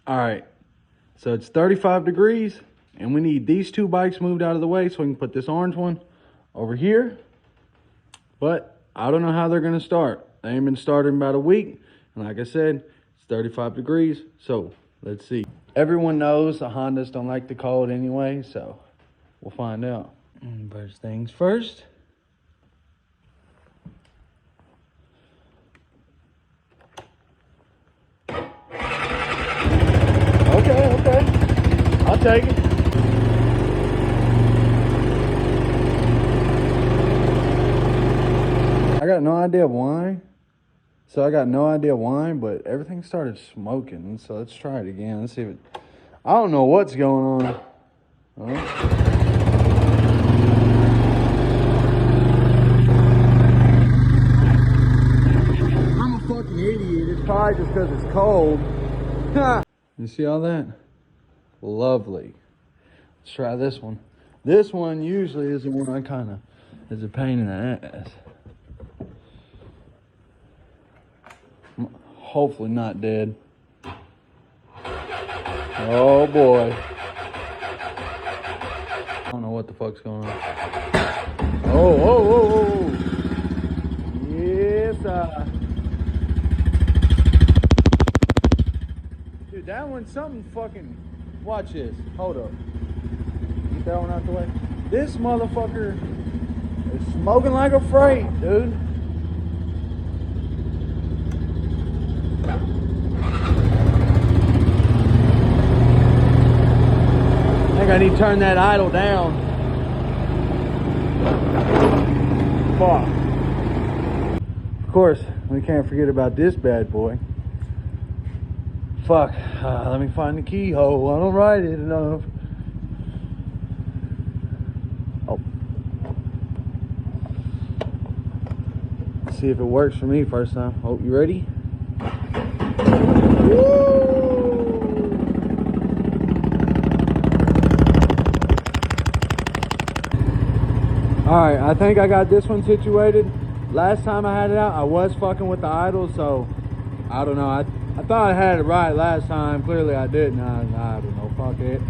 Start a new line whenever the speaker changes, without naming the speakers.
All right, so it's 35 degrees, and we need these two bikes moved out of the way so we can put this orange one over here. But I don't know how they're gonna start. They ain't been started in about a week, and like I said, it's 35 degrees, so let's see. Everyone knows the Hondas don't like the cold anyway, so we'll find out. First things first. Okay. I'll take it. I got no idea why. But everything started smoking. So let's try it again. Let's see if it... I don't know what's going on. I'm a fucking idiot. It's probably just because it's cold. You see all that? Lovely. Let's try this one. This one usually is the one I kind of is a pain in the ass. Hopefully not dead. Oh boy. I don't know what the fuck's going on. Oh. Yes, dude, that one's something fucking... Watch this. Hold up. Get that one out the way. This motherfucker is smoking like a freight, dude. I think I need to turn that idle down. Fuck. Of course, we can't forget about this bad boy. Fuck. Let me find the keyhole. I don't write it enough. Oh. Let's see if it works for me first time. Oh, you ready? Woo! Alright, I think I got this one situated. Last time I had it out, I was fucking with the idle, so I don't know. I thought I had it right last time. Clearly I didn't. I don't know. Fuck it.